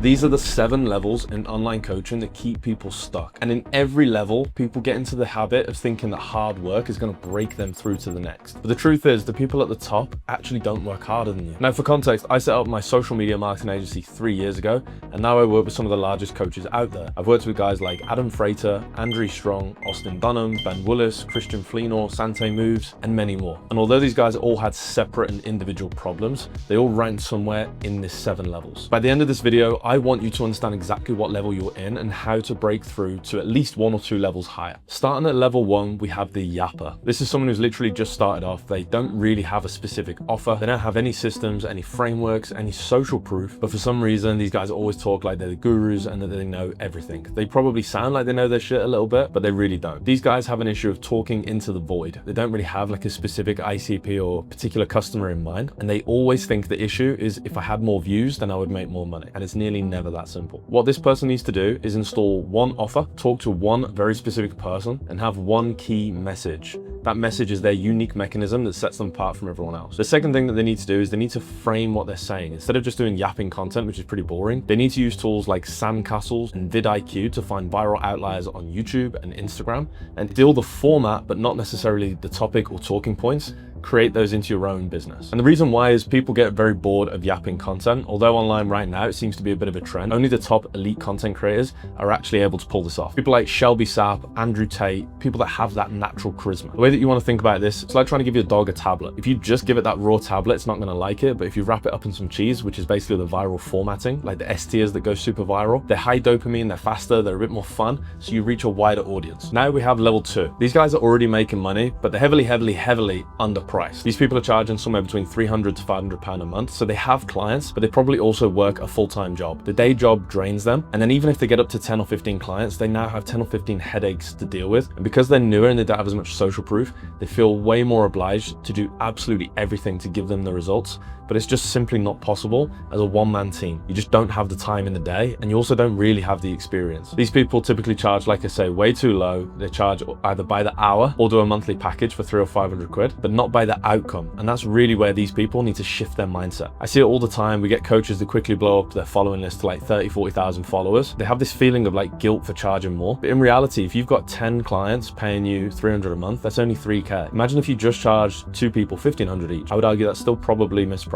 These are the 7 levels in online coaching that keep people stuck. And in every level, people get into the habit of thinking that hard work is going to break them through to the next. But the truth is, the people at the top actually don't work harder than you. Now, for context, I set up my social media marketing agency 3 years ago, and now I work with some of the largest coaches out there. I've worked with guys like Adam Frater, Andrew Strong, Austin Dunham, Ben Willis, Christian Fleenor, Sante Moves, and many more. And although these guys all had separate and individual problems, they all ranked somewhere in this 7 levels. By the end of this video, I want you to understand exactly what level you're in and how to break through to at least 1 or 2 levels higher. Starting at level 1, we have the Yapper. This is someone who's literally just started off. They don't really have a specific offer. They don't have any systems, any frameworks, any social proof, but for some reason, these guys always talk like they're the gurus and that they know everything. They probably sound like they know their shit a little bit, but they really don't. These guys have an issue of talking into the void. They don't really have like a specific ICP or particular customer in mind, and they always think the issue is if I had more views, then I would make more money, and it's nearly never that simple. What this person needs to do is install one offer, talk to one very specific person, and have one key message. That message is their unique mechanism that sets them apart from everyone else. The second thing that they need to do is they need to frame what they're saying. Instead of just doing yapping content, which is pretty boring, they need to use tools like sandcastles and vidIQ to find viral outliers on YouTube and Instagram and steal the format, but not necessarily the topic or talking points. Create those into your own business. And the reason why is people get very bored of yapping content. Although online right now, it seems to be a bit of a trend. Only the top elite content creators are actually able to pull this off. People like Shelby Sapp, Andrew Tate, people that have that natural charisma. The way that you want to think about this, it's like trying to give your dog a tablet. If you just give it that raw tablet, it's not going to like it. But if you wrap it up in some cheese, which is basically the viral formatting, like the S tiers that go super viral, they're high dopamine, they're faster, they're a bit more fun. So you reach a wider audience. Now we have level 2. These guys are already making money, but they're heavily underpriced. These people are charging somewhere between £300 to £500 a month, so they have clients, but they probably also work a full-time job. The day job drains them, and then even if they get up to 10 or 15 clients, they now have 10 or 15 headaches to deal with. And because they're newer and they don't have as much social proof, they feel way more obliged to do absolutely everything to give them the results, but it's just simply not possible as a one-man team. You just don't have the time in the day, and you also don't really have the experience. These people typically charge, like I say, way too low. They charge either by the hour or do a monthly package for 300 or 500 quid, but not by the outcome. And that's really where these people need to shift their mindset. I see it all the time. We get coaches that quickly blow up their following list to like 30, 40,000 followers. They have this feeling of like guilt for charging more. But in reality, if you've got 10 clients paying you 300 a month, that's only 3K. Imagine if you just charged 2 people 1,500 each. I would argue that's still probably mispriced,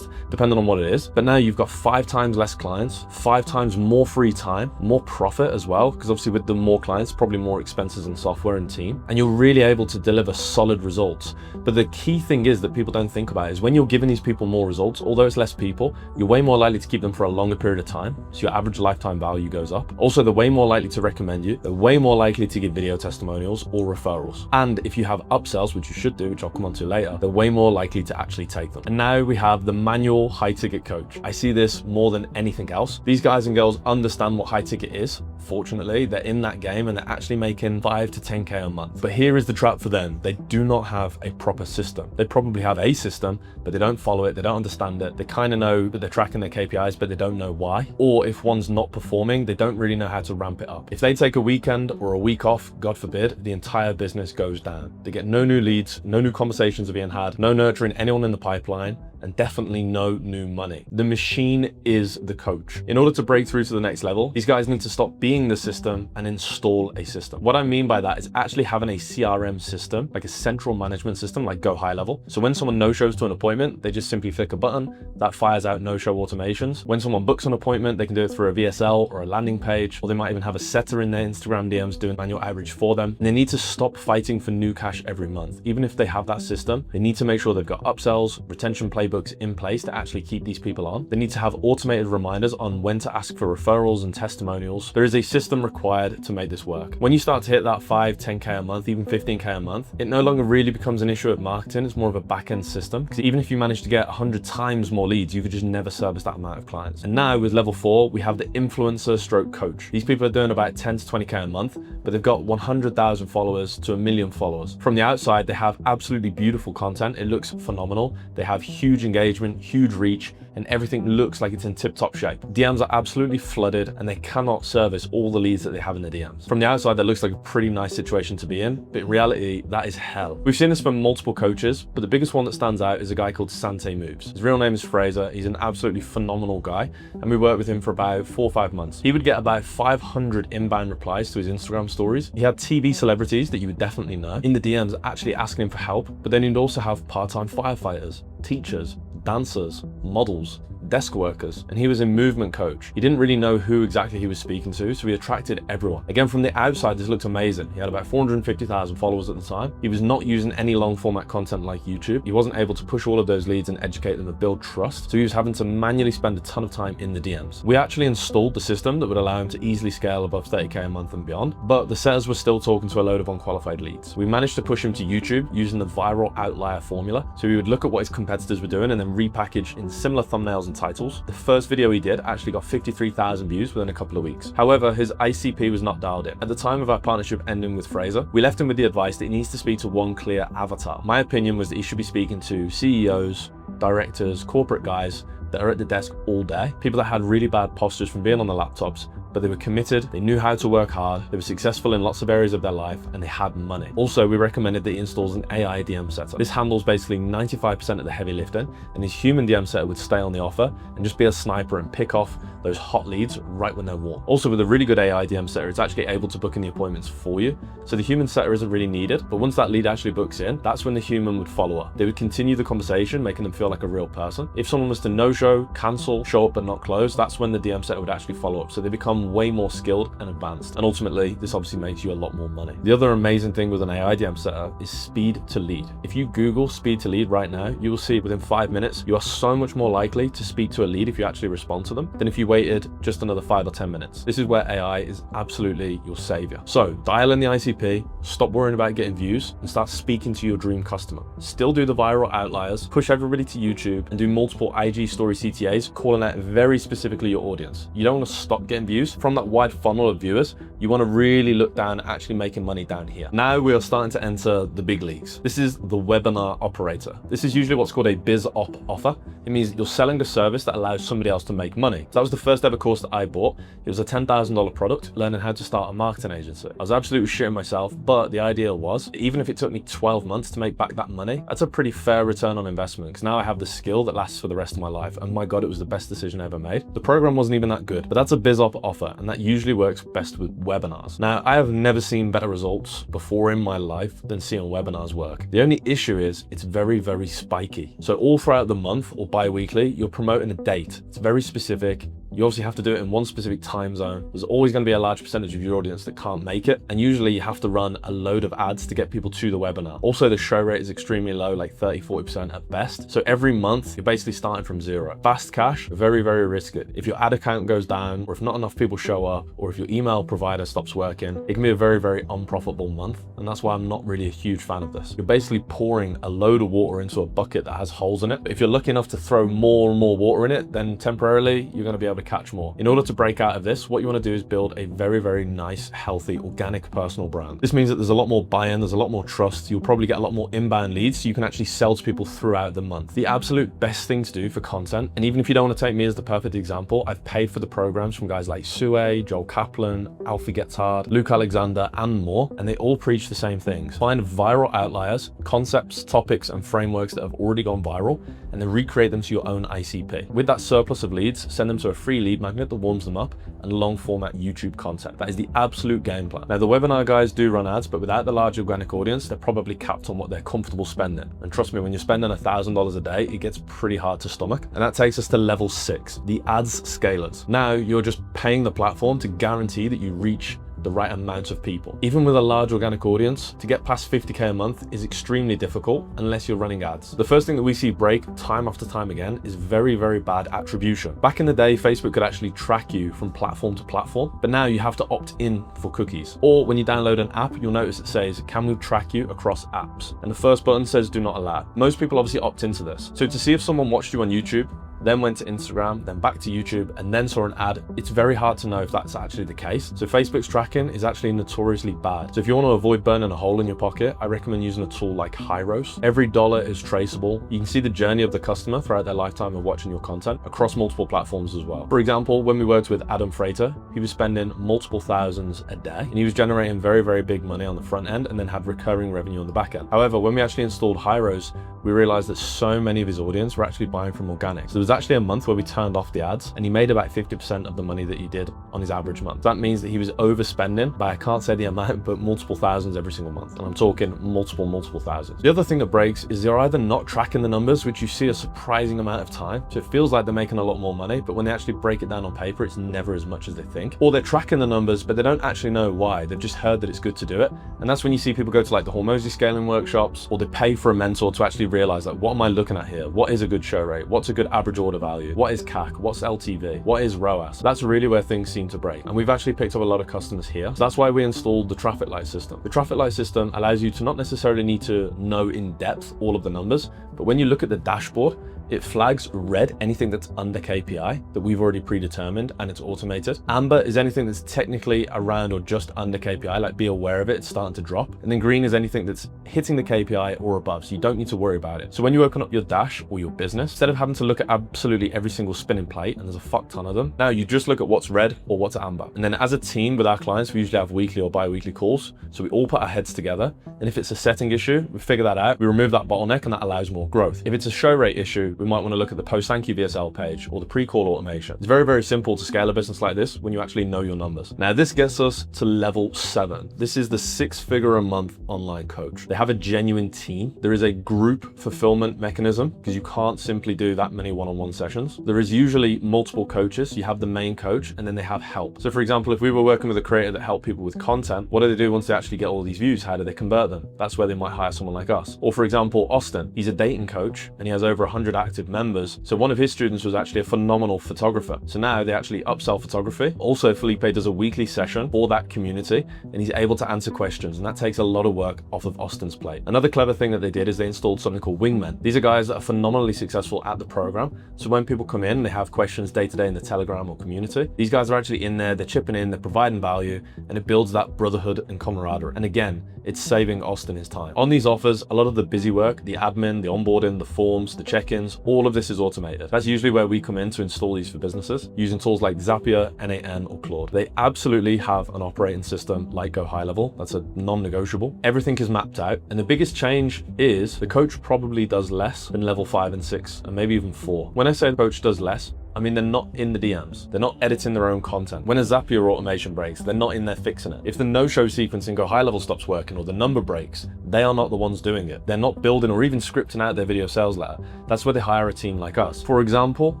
depending on what it is. But now you've got 5 times less clients, 5 times more free time, more profit as well, because obviously with the more clients, probably more expenses in software and team, and you're really able to deliver solid results. But the key thing is that people don't think about is when you're giving these people more results, although it's less people, you're way more likely to keep them for a longer period of time. So your average lifetime value goes up. Also, they're way more likely to recommend you. They're way more likely to give video testimonials or referrals. And if you have upsells, which you should do, which I'll come on to later, they're way more likely to actually take them. And now we have the manual high ticket coach. I see this more than anything else. These guys and girls understand what high ticket is. Fortunately, they're in that game and they're actually making 5 to 10K a month. But here is the trap for them. They do not have a proper system. They probably have a system, but they don't follow it. They don't understand it. They kind of know that they're tracking their KPIs, but they don't know why. Or if one's not performing, they don't really know how to ramp it up. If they take a weekend or a week off, God forbid, the entire business goes down. They get no new leads, no new conversations are being had, no nurturing anyone in the pipeline, and definitely no new money. The machine is the coach. In order to break through to the next level, these guys need to stop being the system and install a system. What I mean by that is actually having a CRM system, like a central management system, like Go High Level. So when someone no-shows to an appointment, they just simply flick a button that fires out no-show automations. When someone books an appointment, they can do it through a VSL or a landing page, or they might even have a setter in their Instagram DMs doing manual outreach for them. And they need to stop fighting for new cash every month. Even if they have that system, they need to make sure they've got upsells, retention playbooks in place to actually keep these people on. They need to have automated reminders on when to ask for referrals and testimonials. There is a system required to make this work. When you start to hit that 5, 10K a month, even 15K a month, it no longer really becomes an issue of marketing. It's more of a back-end system. Because even if you manage to get 100 times more leads, you could just never service that amount of clients. And now with level 4, we have the influencer stroke coach. These people are doing about 10 to 20K a month, but they've got 100,000 followers to 1 million followers. From the outside, they have absolutely beautiful content. It looks phenomenal. They have huge engagement, huge reach, and everything looks like it's in tip-top shape. DMs are absolutely flooded and they cannot service all the leads that they have in the DMs. From the outside, that looks like a pretty nice situation to be in, but in reality, that is hell. We've seen this from multiple coaches, but the biggest one that stands out is a guy called Sante Moves. His real name is Fraser. He's an absolutely phenomenal guy, and we worked with him for about 4 or 5 months. He would get about 500 inbound replies to his Instagram stories. He had TV celebrities that you would definitely know in the DMs actually asking him for help, but then he'd also have part-time firefighters, teachers, dancers, models, desk workers, and he was a movement coach. He didn't really know who exactly he was speaking to, so he attracted everyone. Again, from the outside, this looked amazing. He had about 450,000 followers at the time. He was not using any long format content like YouTube. He wasn't able to push all of those leads and educate them and build trust, so he was having to manually spend a ton of time in the DMs. We actually installed the system that would allow him to easily scale above 30K a month and beyond, but the setters were still talking to a load of unqualified leads. We managed to push him to YouTube using the viral outlier formula, so we would look at what his competitors were doing and then repackage in similar thumbnails and titles. The first video he did actually got 53,000 views within a couple of weeks. However, his ICP was not dialed in. At the time of our partnership ending with Fraser, we left him with the advice that he needs to speak to one clear avatar. My opinion was that he should be speaking to CEOs, directors, corporate guys that are at the desk all day, people that had really bad postures from being on the laptops, but they were committed, they knew how to work hard, they were successful in lots of areas of their life, and they had money. Also, we recommended that he installs an AI DM setter. This handles basically 95% of the heavy lifting, and his human DM setter would stay on the offer and just be a sniper and pick off those hot leads right when they're warm. Also, with a really good AI DM setter, it's actually able to book in the appointments for you. So the human setter isn't really needed, but once that lead actually books in, that's when the human would follow up. They would continue the conversation, making them feel like a real person. If someone was to no-show, cancel, show up but not close, that's when the DM setter would actually follow up. So they become way more skilled and advanced. And ultimately, this obviously makes you a lot more money. The other amazing thing with an AI DM setter is speed to lead. If you Google speed to lead right now, you will see within 5 minutes, you are so much more likely to speak to a lead if you actually respond to them than if you waited just another 5 or 10 minutes. This is where AI is absolutely your savior. So dial in the ICP, stop worrying about getting views, and start speaking to your dream customer. Still do the viral outliers, push everybody to YouTube, and do multiple IG story CTAs, calling out very specifically your audience. You don't want to stop getting views. From that wide funnel of viewers, you want to really look down at actually making money down here. Now we are starting to enter the big leagues. This is the webinar operator. This is usually what's called a biz op offer. It means you're selling a service that allows somebody else to make money. So that was the first ever course that I bought. It was a $10,000 product, learning how to start a marketing agency. I was absolutely shitting myself, but the idea was, even if it took me 12 months to make back that money, that's a pretty fair return on investment, because now I have the skill that lasts for the rest of my life, and my God, it was the best decision I ever made. The program wasn't even that good, but that's a biz op offer, and that usually works best with webinars. Now, I have never seen better results before in my life than seeing webinars work. The only issue is it's very, very spiky. So all throughout the month or bi-weekly, you're promoting a date. It's very specific. You obviously have to do it in one specific time zone. There's always going to be a large percentage of your audience that can't make it. And usually you have to run a load of ads to get people to the webinar. Also, the show rate is extremely low, like 30-40% at best. So every month you're basically starting from zero. Fast cash, very, very risky. If your ad account goes down, or if not enough people show up, or if your email provider stops working, it can be a very, very unprofitable month. And that's why I'm not really a huge fan of this. You're basically pouring a load of water into a bucket that has holes in it. But if you're lucky enough to throw more and more water in it, then temporarily you're going to be able to catch more. In order to break out of this, what you want to do is build a very, very nice, healthy, organic personal brand. This means that there's a lot more buy-in, there's a lot more trust. You'll probably get a lot more inbound leads, so you can actually sell to people throughout the month. The absolute best thing to do for content, and even if you don't want to take me as the perfect example, I've paid for the programs from guys like Sue, Joel Kaplan, Alfie Gets Hard, Luke Alexander, and more, and they all preach the same things. Find viral outliers, concepts, topics, and frameworks that have already gone viral, and then recreate them to your own ICP. With that surplus of leads, send them to a free lead magnet that warms them up, and long format YouTube content. That is the absolute game plan. Now, the webinar guys do run ads, but without the large organic audience, they're probably capped on what they're comfortable spending. And trust me, when you're spending $1,000 a day, it gets pretty hard to stomach. And that takes us to level 6, the ads scalers. Now you're just paying the platform to guarantee that you reach the right amount of people. Even with a large organic audience, to get past 50K a month is extremely difficult unless you're running ads. The first thing that we see break time after time again is very, very bad attribution. Back in the day, Facebook could actually track you from platform to platform, but now you have to opt in for cookies. Or when you download an app, you'll notice it says, can we track you across apps? And the first button says do not allow. Most people obviously opt into this. So to see if someone watched you on YouTube, then went to Instagram, then back to YouTube, and then saw an ad, it's very hard to know if that's actually the case. So Facebook's tracking is actually notoriously bad. So if you want to avoid burning a hole in your pocket, I recommend using a tool like Hyros. Every dollar is traceable. You can see the journey of the customer throughout their lifetime of watching your content across multiple platforms as well. For example, when we worked with Adam Freighter, he was spending multiple thousands a day, and he was generating very, very big money on the front end and then had recurring revenue on the back end. However, when we actually installed Hyros, we realized that so many of his audience were actually buying from organic. So there was actually a month where we turned off the ads, and he made about 50% of the money that he did on his average month. That means that he was overspending by, I can't say the amount, but multiple thousands every single month. And I'm talking multiple thousands. The other thing that breaks is they're either not tracking the numbers, which you see a surprising amount of time. So it feels like they're making a lot more money, but when they actually break it down on paper, it's never as much as they think. Or they're tracking the numbers, but they don't actually know why. They've just heard that it's good to do it. And that's when you see people go to like the Hormozy scaling workshops, or they pay for a mentor to actually realize, like, what am I looking at here? What is a good show rate? What's a good average order value? What is CAC? What's LTV? What is ROAS? That's really where things seem to break. And we've actually picked up a lot of customers here. So that's why we installed the traffic light system. The traffic light system allows you to not necessarily need to know in depth all of the numbers, but when you look at the dashboard, it flags red anything that's under KPI that we've already predetermined and it's automated. Amber is anything that's technically around or just under KPI, like be aware of it, it's starting to drop. And then green is anything that's hitting the KPI or above, so you don't need to worry about it. So when you open up your dash or your business, instead of having to look at absolutely every single spinning plate, and there's a fuck ton of them, now you just look at what's red or what's amber. And then as a team with our clients, we usually have weekly or bi-weekly calls. So we all put our heads together. And if it's a setting issue, we figure that out, we remove that bottleneck, and that allows more growth. If it's a show rate issue, we might want to look at the post thank you VSL page or the pre-call automation. It's very, very simple to scale a business like this when you actually know your numbers. Now this gets us to level 7. This is the 6-figure a month online coach. They have a genuine team. There is a group fulfillment mechanism because you can't simply do that many one-on-one sessions. There is usually multiple coaches. You have the main coach and then they have help. So for example, if we were working with a creator that helped people with content, what do they do once they actually get all these views? How do they convert them? That's where they might hire someone like us. Or for example, Austin, he's a dating coach and he has over 100 active members. So one of his students was actually a phenomenal photographer. So now they actually upsell photography. Also, Felipe does a weekly session for that community and he's able to answer questions, and that takes a lot of work off of Austin's plate. Another clever thing that they did is they installed something called wingmen. These are guys that are phenomenally successful at the program. So when people come in, they have questions day to day in the Telegram or community. These guys are actually in there, they're chipping in, they're providing value, and it builds that brotherhood and camaraderie. And again, it's saving Austin his time. On these offers, a lot of the busy work, the admin, the onboarding, the forms, the check-ins, all of this is automated. That's usually where we come in to install these for businesses using tools like Zapier, NAN, or Claude. They absolutely have an operating system like Go High Level. That's a non-negotiable. Everything is mapped out. And the biggest change is the coach probably does less than level 5 and 6, and maybe even 4. When I say the coach does less, I mean, they're not in the DMs. They're not editing their own content. When a Zapier automation breaks, they're not in there fixing it. If the no-show sequence in Go High Level stops working or the number breaks, they are not the ones doing it. They're not building or even scripting out their video sales letter. That's where they hire a team like us. For example,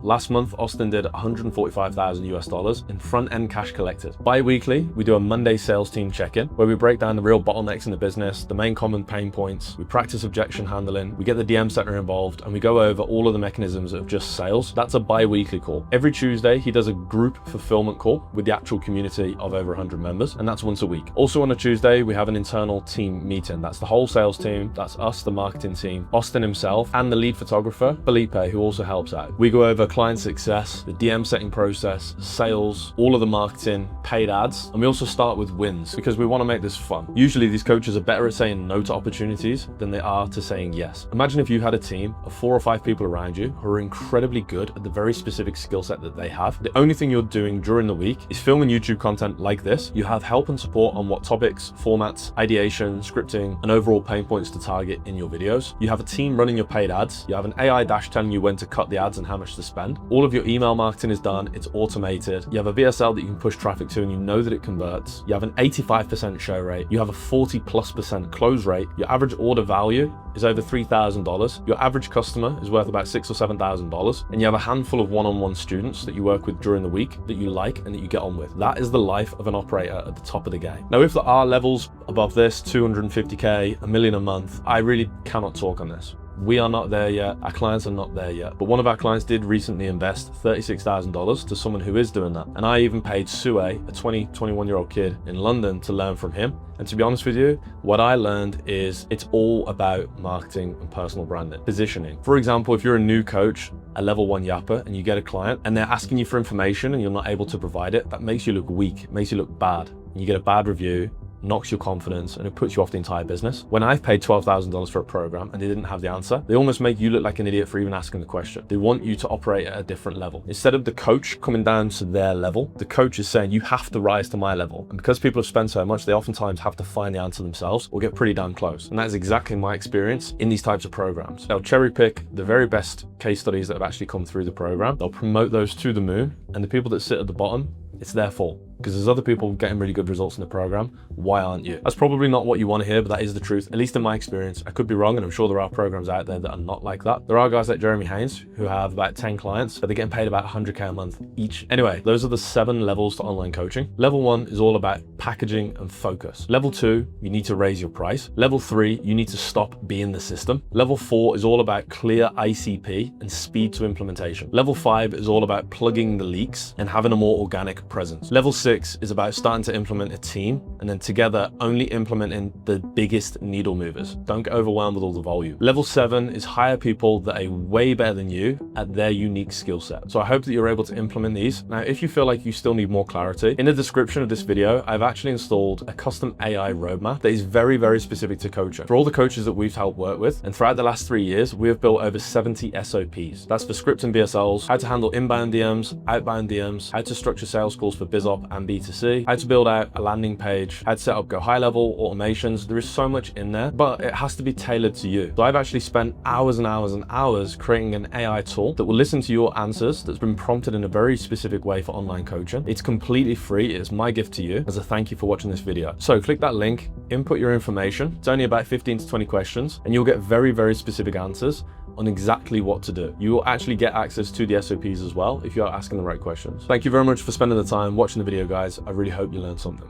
last month, Austin did $145,000 in front-end cash collected. Bi-weekly, we do a Monday sales team check-in where we break down the real bottlenecks in the business, the main common pain points. We practice objection handling. We get the DM setter involved and we go over all of the mechanisms of just sales. That's a bi-weekly call. Every Tuesday, he does a group fulfillment call with the actual community of over 100 members, and that's once a week. Also on a Tuesday, we have an internal team meeting. That's the whole sales team. That's us, the marketing team, Austin himself, and the lead photographer, Felipe, who also helps out. We go over client success, the DM setting process, sales, all of the marketing, paid ads, and we also start with wins because we want to make this fun. Usually these coaches are better at saying no to opportunities than they are to saying yes. Imagine if you had a team of 4 or 5 people around you who are incredibly good at the very specific skill set that they have. The only thing you're doing during the week is filming YouTube content like this. You have help and support on what topics, formats, ideation, scripting, and overall pain points to target in your videos. You have a team running your paid ads. You have an AI dash telling you when to cut the ads and how much to spend. All of your email marketing is done. It's automated. You have a VSL that you can push traffic to and you know that it converts. You have an 85% show rate. You have a 40+% close rate. Your average order value is over $3,000. Your average customer is worth about $6,000 or $7,000. And you have a handful of one-on-one students that you work with during the week that you like and that you get on with. That is the life of an operator at the top of the game. Now, if there are levels above this, 250K, $1 million a month, I really cannot talk on this. We are not there yet. Our clients are not there yet. But one of our clients did recently invest $36,000 to someone who is doing that. And I even paid Sue, a 21-year-old kid in London, to learn from him. And to be honest with you, what I learned is it's all about marketing and personal branding, positioning. For example, if you're a new coach, a level 1 Yapper, and you get a client and they're asking you for information and you're not able to provide it, that makes you look weak, it makes you look bad. And you get a bad review, knocks your confidence, and it puts you off the entire business. When I've paid $12,000 for a program and they didn't have the answer, they almost make you look like an idiot for even asking the question. They want you to operate at a different level. Instead of the coach coming down to their level, the coach is saying, you have to rise to my level. And because people have spent so much, they oftentimes have to find the answer themselves or get pretty damn close. And that is exactly my experience in these types of programs. They'll cherry pick the very best case studies that have actually come through the program. They'll promote those to the moon, and the people that sit at the bottom, it's their fault. Because there's other people getting really good results in the program. Why aren't you? That's probably not what you want to hear, but that is the truth, at least in my experience. I could be wrong, and I'm sure there are programs out there that are not like that. There are guys like Jeremy Haynes who have about 10 clients, but they're getting paid about 100K a month each. Anyway, those are the 7 levels to online coaching. Level 1 is all about packaging and focus. Level 2, you need to raise your price. Level 3, you need to stop being the system. Level 4 is all about clear ICP and speed to implementation. Level 5 is all about plugging the leaks and having a more organic presence. Level 6 is about starting to implement a team, and then together only implementing the biggest needle movers. Don't get overwhelmed with all the volume. Level 7 is hire people that are way better than you at their unique skill set. So I hope that you're able to implement these. Now, if you feel like you still need more clarity, in the description of this video, I've actually installed a custom AI roadmap that is very, very specific to coaching. For all the coaches that we've helped work with, and throughout the last 3 years, we have built over 70 SOPs. That's for script and BSLs, how to handle inbound DMs, outbound DMs, how to structure sales calls for BizOp and B2C, how to build out a landing page, how to set up go high level automations. There is so much in there, but it has to be tailored to you. So I've actually spent hours and hours and hours creating an AI tool that will listen to your answers, that's been prompted in a very specific way for online coaching. It's completely free. It's my gift to you as a thank you for watching this video. So click that link, input your information. It's only about 15 to 20 questions, and you'll get very, very specific answers on exactly what to do. You will actually get access to the SOPs as well if you are asking the right questions. Thank you very much for spending the time watching the video, guys. I really hope you learned something.